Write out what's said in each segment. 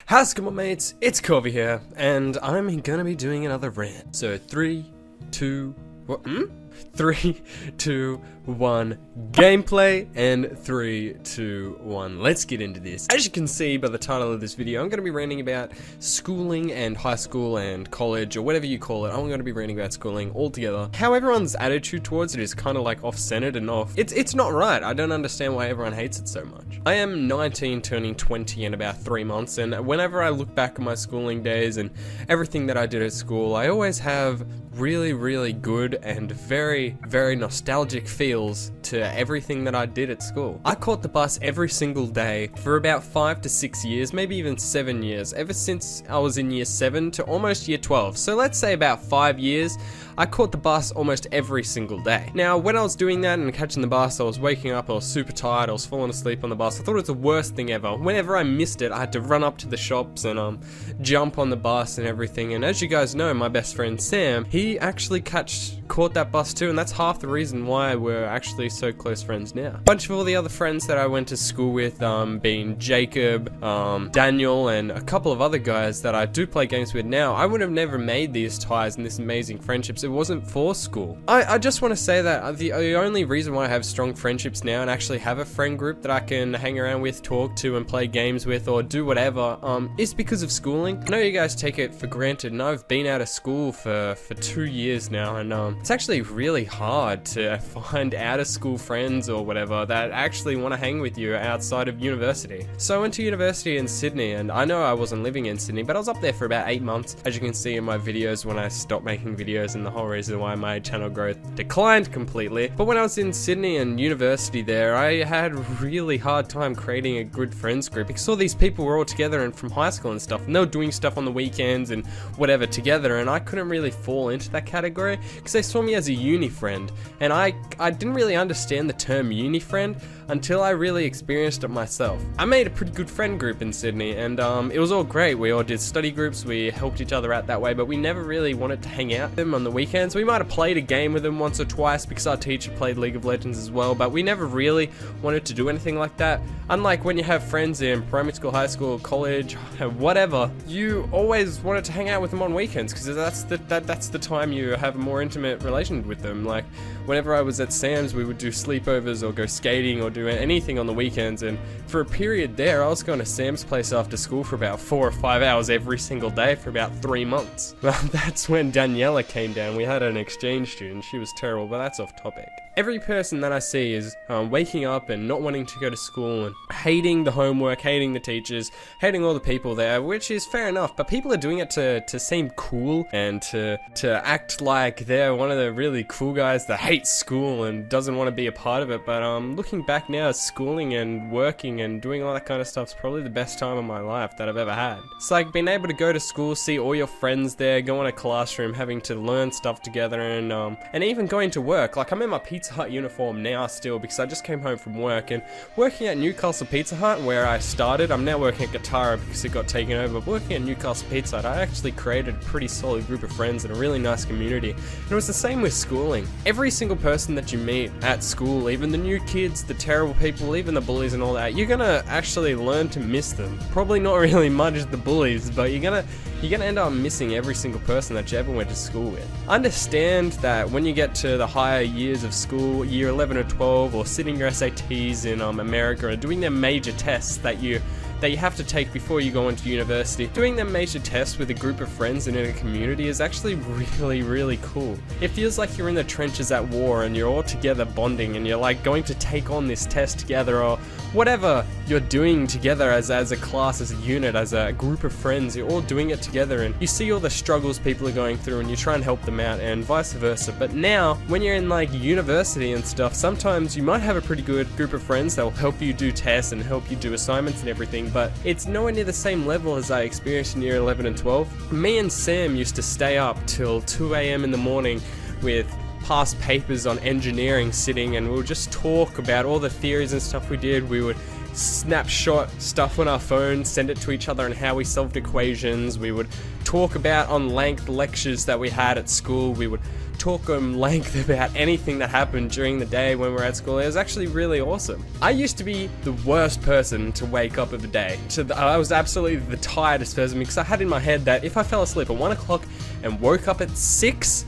How's it going, mates? It's Corvy here, and I'm gonna be doing another rant. So 3, 2, what? 3, 2, 1, gameplay, and 3, 2, 1. Let's get into this. As you can see by the title of this video, I'm going to be ranting about schooling and high school and college, or whatever you call it. I'm going to be ranting about schooling altogether. How everyone's attitude towards it is kind of like off-centered and off. It's not right. I don't understand why everyone hates it so much. I am 19, turning 20 in about 3 months, and whenever I look back at my schooling days and everything that I did at school, I always have really good and very nostalgic feels to everything that I did at school. I caught the bus every single day for about 5 to 6 years, maybe even 7 years, ever since I was in year 7 to almost year 12. So let's say about 5 years, I caught the bus almost every single day. Now, when I was doing that and catching the bus, I was waking up, I was super tired, I was falling asleep on the bus. I thought it was the worst thing ever. Whenever I missed it, I had to run up to the shops and jump on the bus and everything. And as you guys know, my best friend Sam, he actually caught that bus too, and that's half the reason why we're actually so close friends now. A bunch of all the other friends that I went to school with, being Jacob, Daniel, and a couple of other guys that I do play games with now, I would have never made these ties and this amazing friendships. It wasn't for school. I just want to say that the only reason why I have strong friendships now and actually have a friend group that I can hang around with, talk to, and play games with, or do whatever, is because of schooling. I know you guys take it for granted, and I've been out of school for 2 years now, and it's actually really hard to find out of school friends or whatever that actually want to hang with you outside of university. So I went to university in Sydney, and I know I wasn't living in Sydney, but I was up there for about 8 months, as you can see in my videos when I stopped making videos and the whole reason why my channel growth declined completely. But when I was in Sydney and university there, I had a really hard time creating a good friends group because all these people were all together and from high school and stuff, and they were doing stuff on the weekends and whatever together, and I couldn't really fall into that category because they saw me as a uni friend, and I didn't really understand the term uni friend until I really experienced it myself. I made a pretty good friend group in Sydney, and it was all great. We all did study groups, we helped each other out that way, but we never really wanted to hang out with them on the weekends. We might have played a game with them once or twice because our teacher played League of Legends as well, but we never really wanted to do anything like that. Unlike when you have friends in primary school, high school, college, whatever, you always wanted to hang out with them on weekends because that's the time you have a more intimate relation with them. Like whenever I was at Sam's, we would do sleepovers or go skating or do anything on the weekends, and for a period there I was going to Sam's place after school for about 4 or 5 hours every single day for about 3 months. Well, that's when Daniela came down. We had an exchange student. She was terrible, but that's off topic. Every person that I see is waking up and not wanting to go to school and hating the homework, hating the teachers, hating all the people there, which is fair enough, but people are doing it to seem cool and to act like they're one of the really cool guys that hates school and doesn't want to be a part of it. But looking back now, schooling and working and doing all that kind of stuff is probably the best time of my life that I've ever had. It's like being able to go to school, see all your friends there, go in a classroom, having to learn stuff together, and even going to work. Like I'm in my Pizza Hut uniform now still because I just came home from work, and working at Newcastle Pizza Hut where I started, I'm now working at Guitarra because it got taken over. But working at Newcastle Pizza Hut, I actually created a pretty solid group of friends and a really nice community. And it was the same with schooling. Every single person that you meet at school, even the new kids, the terrible people, even the bullies and all that, you're gonna actually learn to miss them. Probably not really much the bullies, but you're gonna end up missing every single person that you ever went to school with. Understand that when you get to the higher years of school, year 11 or 12, or sitting your SATs in America, or doing their major tests that you have to take before you go into university, doing them major tests with a group of friends and in a community is actually really cool. It feels like you're in the trenches at war and you're all together bonding, and you're like going to take on this test together, or whatever you're doing together as a class, as a unit, as a group of friends. You're all doing it together, and you see all the struggles people are going through and you try and help them out, and vice versa. But now when you're in like university and stuff, sometimes you might have a pretty good group of friends that will help you do tests and help you do assignments and everything, but it's nowhere near the same level as I experienced in year 11 and 12. Me and Sam used to stay up till 2 AM in the morning with past papers on engineering sitting, and we would just talk about all the theories and stuff we did. We would snapshot stuff on our phone, send it to each other, and how we solved equations. We would talk about on length lectures that we had at school. We would talk length about anything that happened during the day when we were at school. It was actually really awesome. I used to be the worst person to wake up of the day. I was absolutely the tiredest person because I had in my head that if I fell asleep at 1 o'clock and woke up at 6,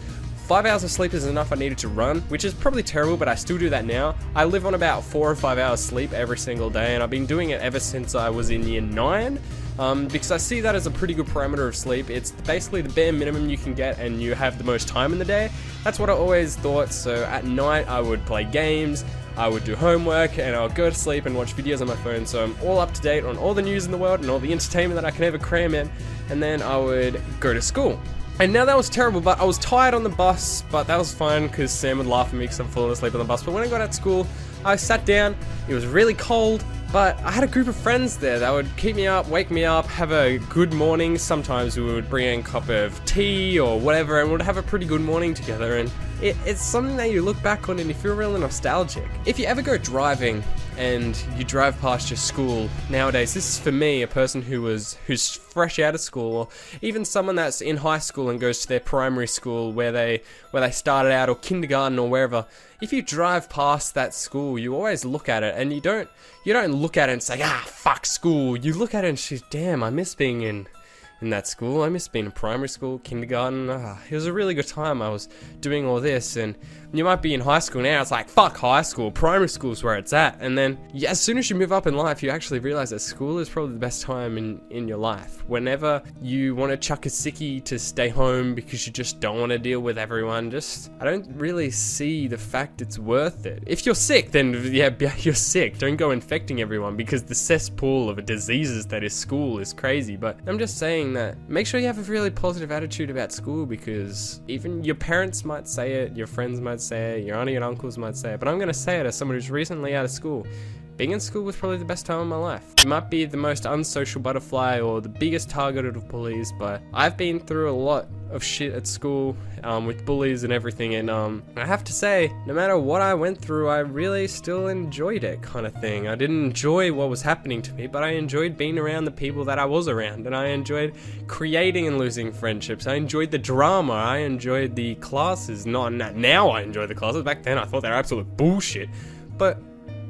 5 hours of sleep is enough I needed to run, which is probably terrible, but I still do that now. I live on about 4 or 5 hours sleep every single day, and I've been doing it ever since I was in year 9. Because I see that as a pretty good parameter of sleep. It's basically the bare minimum you can get and you have the most time in the day. That's what I always thought. So at night I would play games, I would do homework, and I would go to sleep and watch videos on my phone. So I'm all up to date on all the news in the world and all the entertainment that I can ever cram in. And then I would go to school. And now that was terrible, but I was tired on the bus, but that was fine because Sam would laugh at me because I'm falling asleep on the bus. But when I got at school, I sat down, it was really cold, but I had a group of friends there that would keep me up, wake me up, have a good morning. Sometimes we would bring in a cup of tea or whatever, and we'd have a pretty good morning together. And it's something that you look back on and you feel really nostalgic. If you ever go driving and you drive past your school nowadays, this is for me, a person who's fresh out of school, or even someone that's in high school and goes to their primary school where they started out, or kindergarten or wherever. If you drive past that school, you always look at it, and you don't look at it and say, fuck school. You look at it and say, damn, I miss being in that school. I miss being in primary school, kindergarten. It was a really good time. I was doing all this, and you might be in high school now. It's like, fuck high school. Primary school is where it's at. And then, as soon as you move up in life, you actually realize that school is probably the best time in your life. Whenever you want to chuck a sickie to stay home because you just don't want to deal with everyone, I don't really see the fact it's worth it. If you're sick, then yeah, you're sick. Don't go infecting everyone, because the cesspool of diseases that is school is crazy. But I'm just saying that make sure you have a really positive attitude about school, because even your parents might say it, your friends might say it, your auntie and uncles might say it, but I'm going to say it as someone who's recently out of school. Being in school was probably the best time of my life. You might be the most unsocial butterfly or the biggest target of bullies, but I've been through a lot of shit at school with bullies and everything, and I have to say, no matter what I went through, I really still enjoyed it, kind of thing. I didn't enjoy what was happening to me, but I enjoyed being around the people that I was around, and I enjoyed creating and losing friendships. I enjoyed the drama. I enjoyed the classes. Now I enjoy the classes. Back then I thought they were absolute bullshit, but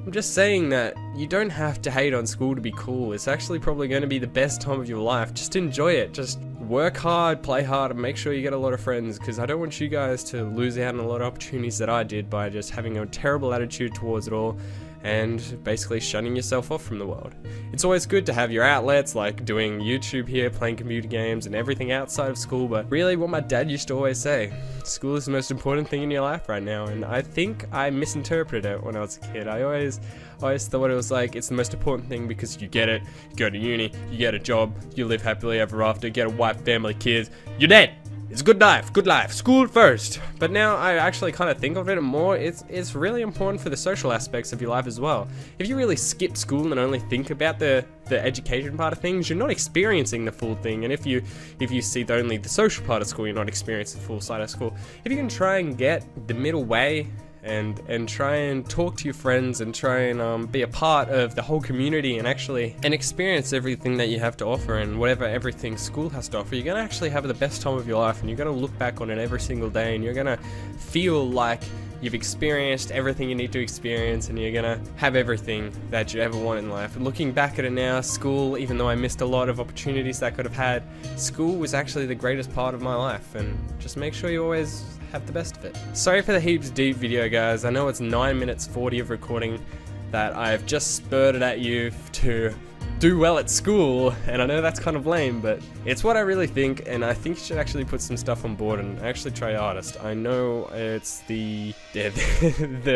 I'm just saying that you don't have to hate on school to be cool. It's actually probably going to be the best time of your life. Just enjoy it. Just work hard, play hard, and make sure you get a lot of friends, because I don't want you guys to lose out on a lot of opportunities that I did by just having a terrible attitude towards it all and basically shutting yourself off from the world. It's always good to have your outlets, like doing YouTube here, playing computer games and everything outside of school, but really what my dad used to always say, school is the most important thing in your life right now, and I think I misinterpreted it when I was a kid. I always thought it was like, it's the most important thing because you get it, you go to uni, you get a job, you live happily ever after, get a wife, family, kids, you're dead. It's a good life, school first. But now I actually kind of think of it more, it's really important for the social aspects of your life as well. If you really skip school and only think about the education part of things, you're not experiencing the full thing. And if you see only the social part of school, you're not experiencing the full side of school. If you can try and get the middle way, and try and talk to your friends and try and be a part of the whole community and experience everything that you have to offer and whatever everything school has to offer, you're going to actually have the best time of your life, and you're going to look back on it every single day, and you're going to feel like you've experienced everything you need to experience, and you're gonna have everything that you ever want in life. And looking back at it now, school, even though I missed a lot of opportunities that I could have had, school was actually the greatest part of my life, and just make sure you always have the best of it. Sorry for the heaps deep video, guys. I know it's 9 minutes 40 of recording that I've just spurted at you to do well at school, and I know that's kind of lame, but it's what I really think, and I think you should actually put some stuff on board and actually try your hardest. I know it's the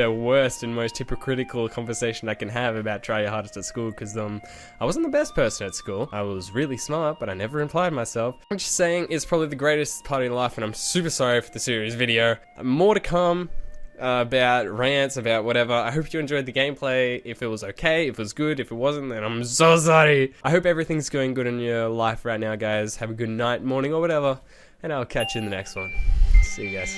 worst and most hypocritical conversation I can have about try your hardest at school, because I wasn't the best person at school. I was really smart, but I never implied myself. I'm just saying it's probably the greatest part of your life, and I'm super sorry for the serious video. More to come. About rants, about whatever. I hope you enjoyed the gameplay. If it was okay, if it was good, if it wasn't, then I'm so sorry. I hope everything's going good in your life right now, guys. Have a good night, morning, or whatever, and I'll catch you in the next one. See you guys.